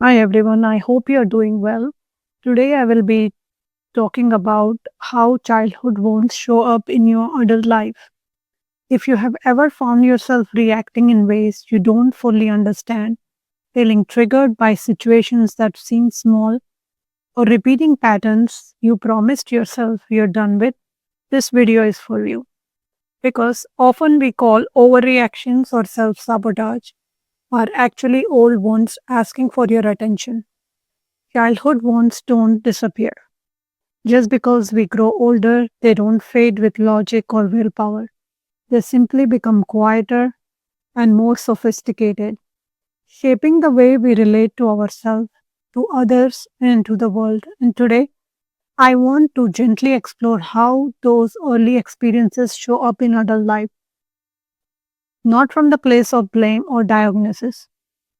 Hi everyone, I hope you are doing well. Today I will be talking about how childhood wounds show up in your adult life. If you have ever found yourself reacting in ways you don't fully understand, feeling triggered by situations that seem small, or repeating patterns you promised yourself you're done with, this video is for you. Because often we call overreactions or self sabotage are actually old wounds asking for your attention. Childhood wounds don't disappear. Just because we grow older, they don't fade with logic or willpower. They simply become quieter and more sophisticated, shaping the way we relate to ourselves, to others, and to the world. And today, I want to gently explore how those early experiences show up in adult life, not from the place of blame or diagnosis,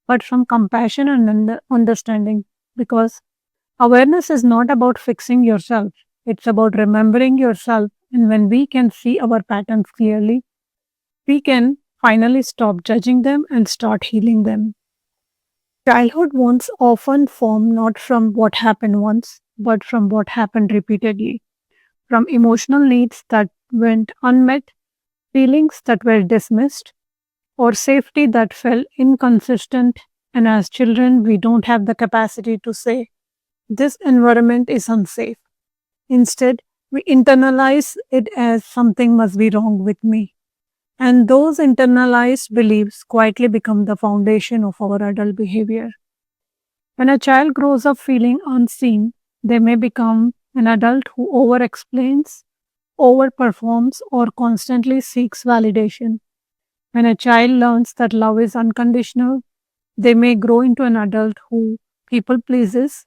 but from compassion and understanding. Because awareness is not about fixing yourself, it's about remembering yourself. And when we can see our patterns clearly, we can finally stop judging them and start healing them. Childhood wounds often form not from what happened once, but from what happened repeatedly, from emotional needs that went unmet, feelings that were dismissed, or safety that felt inconsistent. And as children, we don't have the capacity to say, this environment is unsafe. Instead, we internalize it as something must be wrong with me. And those internalized beliefs quietly become the foundation of our adult behavior. When a child grows up feeling unseen, they may become an adult who over explains, overperforms, or constantly seeks validation. When a child learns that love is unconditional, they may grow into an adult who people pleases,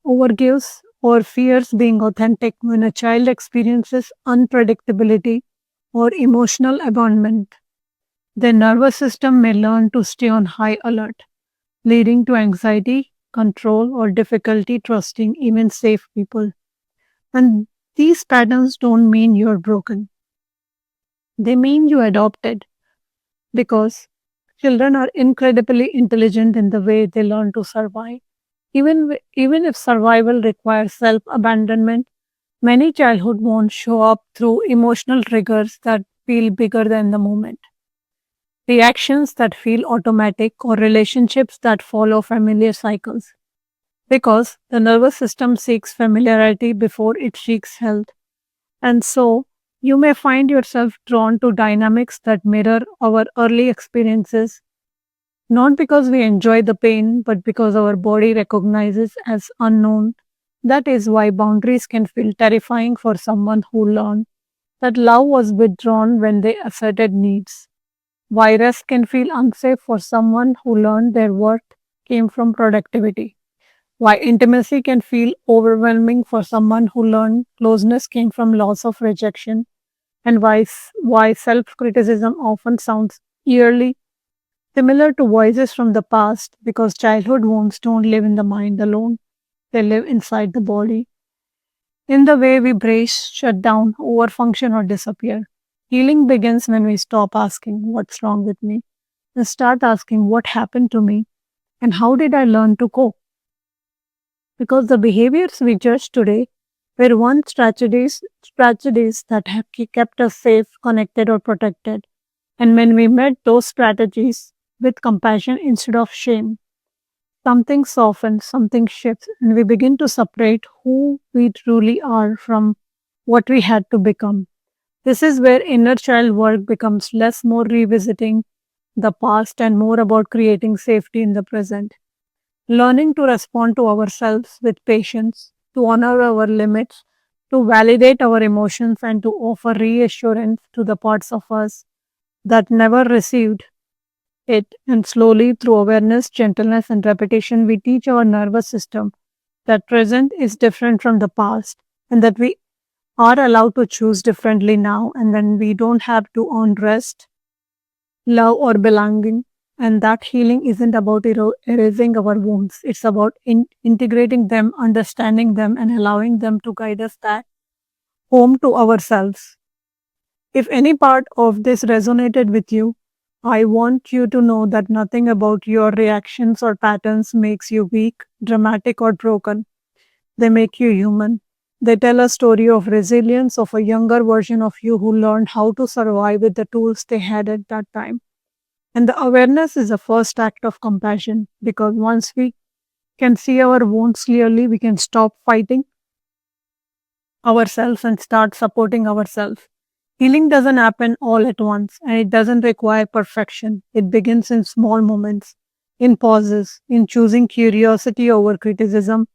overgives, or fears being authentic. When a child experiences unpredictability or emotional abandonment, their nervous system may learn to stay on high alert, leading to anxiety, control, or difficulty trusting even safe people. And these patterns don't mean you're broken, they mean you adopted because children are incredibly intelligent in the way they learn to survive. Even if survival requires self abandonment, many childhood wounds show up through emotional triggers that feel bigger than the moment, reactions that feel automatic, or relationships that follow familiar cycles. Because the nervous system seeks familiarity before it seeks health. And so, you may find yourself drawn to dynamics that mirror our early experiences, not because we enjoy the pain, but because our body recognizes as unknown. That is why boundaries can feel terrifying for someone who learned that love was withdrawn when they asserted needs. Why rest can feel unsafe for someone who learned their worth came from productivity. Why intimacy can feel overwhelming for someone who learned closeness came from loss of rejection, and why self criticism often sounds eerily similar to voices from the past because childhood wounds don't live in the mind alone, they live inside the body. In the way we brace, shut down, overfunction, or disappear. Healing begins when we stop asking, what's wrong with me? And start asking, what happened to me? And how did I learn to cope? Because the behaviors we judge today were once strategies that have kept us safe, connected, or protected. And when we met those strategies with compassion instead of shame, something softens, something shifts, and we begin to separate who we truly are from what we had to become. This is where inner child work becomes less more revisiting the past and more about creating safety in the present. Learning to respond to ourselves with patience, to honor our limits, to validate our emotions, and to offer reassurance to the parts of us that never received it. And slowly, through awareness, gentleness, and repetition, we teach our nervous system that present is different from the past and that we are allowed to choose differently now, and then we don't have to earn rest, love, or belonging. And that healing isn't about erasing our wounds, it's about integrating them, understanding them, and allowing them to guide us back home to ourselves. If any part of this resonated with you, I want you to know that nothing about your reactions or patterns makes you weak, dramatic, or broken. They make you human. They tell a story of resilience of a younger version of you who learned how to survive with the tools they had at that time. And the awareness is the first act of compassion because once we can see our wounds clearly, we can stop fighting ourselves and start supporting ourselves. Healing doesn't happen all at once and it doesn't require perfection. It begins in small moments, in pauses, in choosing curiosity over criticism,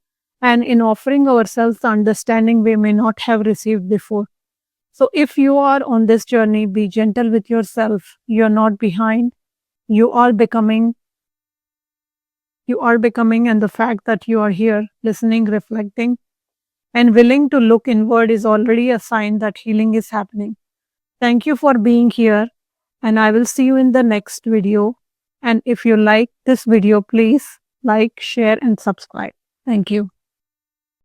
and in offering ourselves the understanding we may not have received before. So, if you are on this journey, be gentle with yourself. You're not behind. You are becoming. You are becoming, and the fact that you are here, listening, reflecting, and willing to look inward is already a sign that healing is happening. Thank you for being here, and I will see you in the next video. And if you like this video, please like, share, and subscribe. Thank you.